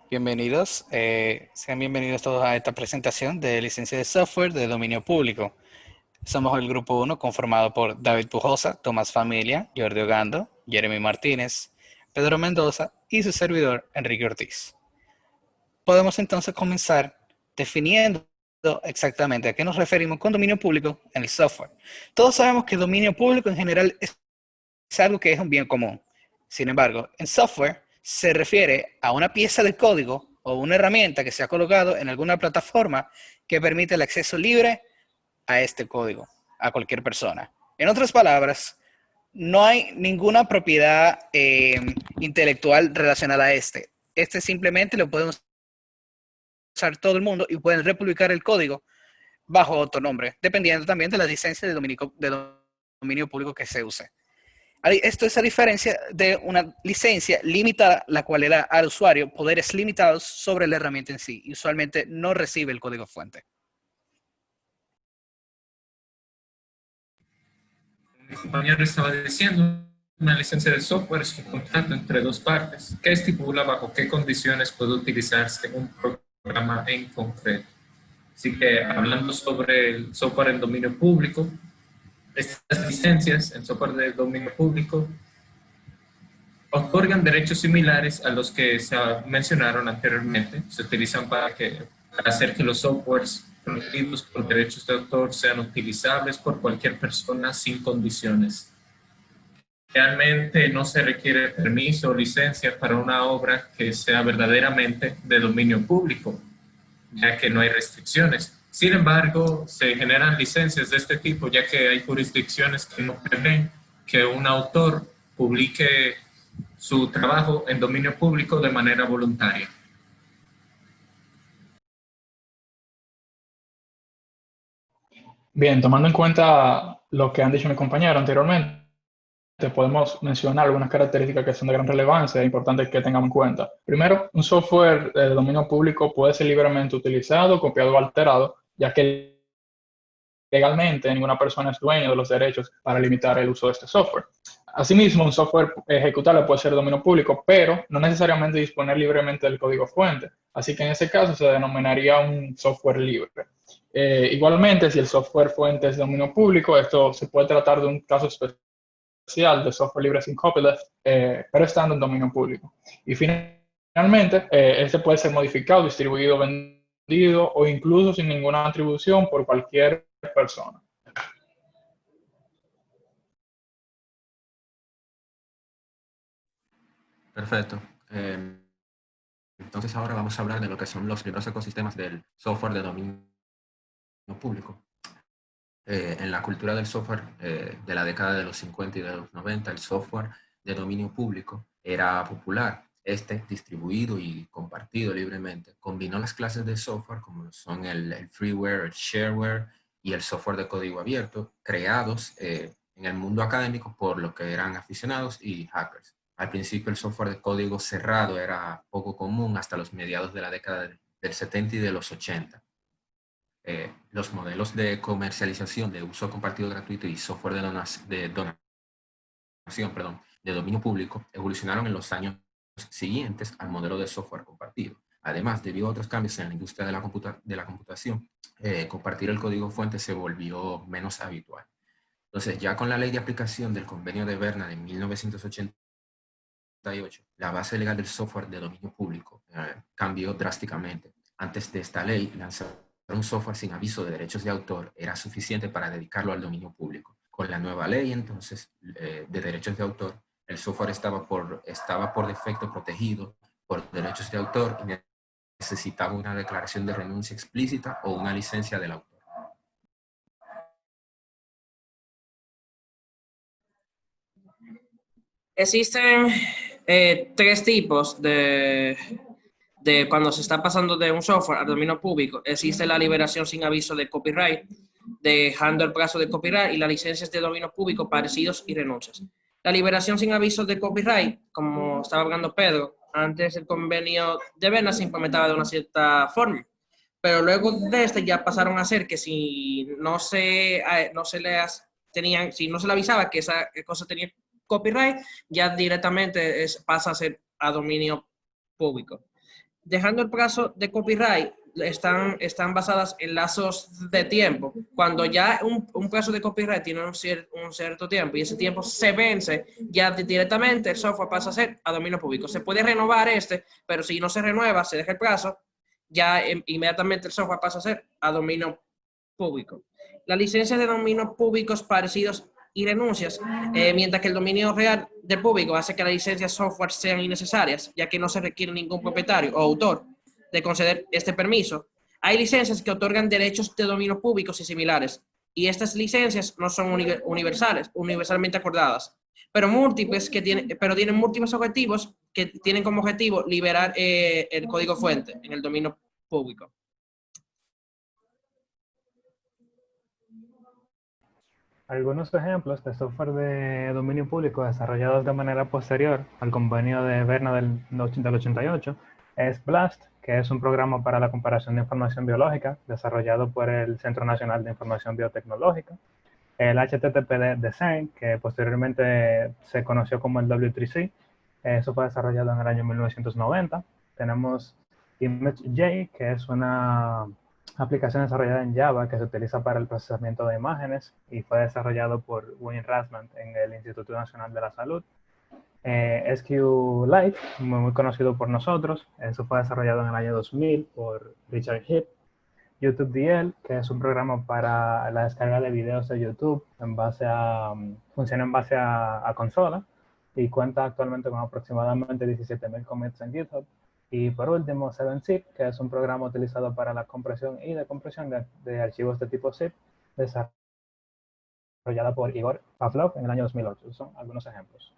Bienvenidos, sean bienvenidos todos a esta presentación de licencia de software de dominio público. Somos el grupo 1 conformado por David Pujosa, Tomás Familia, Jordi Ogando, Jeremy Martínez, Pedro Mendoza y su servidor Enrique Ortiz. Podemos entonces comenzar definiendo exactamente a qué nos referimos con dominio público en el software. Todos sabemos que dominio público en general es algo que es un bien común. Sin embargo, en software se refiere a una pieza de código o una herramienta que se ha colocado en alguna plataforma que permite el acceso libre a este código, a cualquier persona. En otras palabras, no hay ninguna propiedad intelectual relacionada a este. Este simplemente lo puede usar todo el mundo y pueden republicar el código bajo otro nombre, dependiendo también de la licencia de dominio público que se use. Esto es a diferencia de una licencia limitada, la cual le da al usuario poderes limitados sobre la herramienta en sí y usualmente no recibe el código fuente. Mi compañero estaba diciendo, una licencia de software es un contrato entre dos partes que estipula bajo qué condiciones puede utilizarse un programa en concreto. Así que hablando sobre el software en dominio público, estas licencias en software de dominio público otorgan derechos similares a los que se mencionaron anteriormente. Se utilizan para hacer que los softwares protegidos por derechos de autor sean utilizables por cualquier persona sin condiciones. Realmente no se requiere permiso o licencia para una obra que sea verdaderamente de dominio público, ya que no hay restricciones. Sin embargo, se generan licencias de este tipo, ya que hay jurisdicciones que no prevén que un autor publique su trabajo en dominio público de manera voluntaria. Bien, tomando en cuenta lo que han dicho mis compañeros anteriormente, podemos mencionar algunas características que son de gran relevancia e importantes que tengamos en cuenta. Primero, un software de dominio público puede ser libremente utilizado, copiado o alterado, ya que legalmente ninguna persona es dueño de los derechos para limitar el uso de este software. Asimismo, un software ejecutable puede ser de dominio público, pero no necesariamente disponer libremente del código fuente. Así que en ese caso se denominaría un software libre. Igualmente, si el software fuente es de dominio público, esto se puede tratar de un caso especial de software libre sin copyleft, pero estando en dominio público. Y finalmente, este puede ser modificado, distribuido, vendido o incluso sin ninguna atribución por cualquier persona. Perfecto. Entonces ahora vamos a hablar de lo que son los primeros ecosistemas del software de dominio público. En la cultura del software de la década de los 50 y de los 90, el software de dominio público era popular. Este, distribuido y compartido libremente, combinó las clases de software como son el freeware, el shareware y el software de código abierto, creados en el mundo académico por lo que eran aficionados y hackers. Al principio el software de código cerrado era poco común hasta los mediados de la década del 70 y de los 80. Los modelos de comercialización de uso compartido gratuito y software de dominio público evolucionaron en los años siguientes al modelo de software compartido. Además, debido a otros cambios en la industria de la computación, compartir el código fuente se volvió menos habitual. Entonces, ya con la ley de aplicación del convenio de Berna de 1988, la base legal del software de dominio público cambió drásticamente. Antes de esta ley, lanzar un software sin aviso de derechos de autor era suficiente para dedicarlo al dominio público. Con la nueva ley, entonces, de derechos de autor, el software estaba por defecto protegido por derechos de autor y necesitaba una declaración de renuncia explícita o una licencia del autor. Existen tres tipos de cuando se está pasando de un software al dominio público. Existe la liberación sin aviso de copyright, dejando el plazo de copyright y las licencias de dominio público parecidos y renuncias. La liberación sin aviso de copyright, como estaba hablando Pedro, antes el convenio de Berna se implementaba de una cierta forma, pero luego de este ya pasaron a ser que si no se le avisaba que esa cosa tenía copyright, ya directamente pasa a ser a dominio público. Dejando el plazo de copyright, están basadas en lazos de tiempo. Cuando ya un plazo de copyright tiene un cierto tiempo y ese tiempo se vence, ya directamente el software pasa a ser a dominio público. Se puede renovar pero si no se renueva, se deja el plazo, ya inmediatamente el software pasa a ser a dominio público. Las licencias de dominios públicos parecidos y renuncias, mientras que el dominio real del público hace que las licencias software sean innecesarias, ya que no se requiere ningún propietario o autor de conceder este permiso. Hay licencias que otorgan derechos de dominio públicos y similares, y estas licencias no son universalmente acordadas, pero tienen múltiples objetivos que tienen como objetivo liberar el código fuente en el dominio público. Algunos ejemplos de software de dominio público desarrollados de manera posterior al convenio de Berna del 88 es BLAST, que es un programa para la comparación de información biológica desarrollado por el Centro Nacional de Información Biotecnológica. El HTTPD Design, que posteriormente se conoció como el W3C, eso fue desarrollado en el año 1990. Tenemos ImageJ, que es una aplicación desarrollada en Java que se utiliza para el procesamiento de imágenes y fue desarrollado por Wayne Rasman en el Instituto Nacional de la Salud. SQLite, muy conocido por nosotros, eso fue desarrollado en el año 2000 por Richard Heap. YouTube DL, que es un programa para la descarga de videos de YouTube funciona en base a consola y cuenta actualmente con aproximadamente 17,000 commits en GitHub. Y por último, 7zip, que es un programa utilizado para la compresión y decompresión de archivos de tipo zip, desarrollada por Igor Pavlov en el año 2008. Son algunos ejemplos.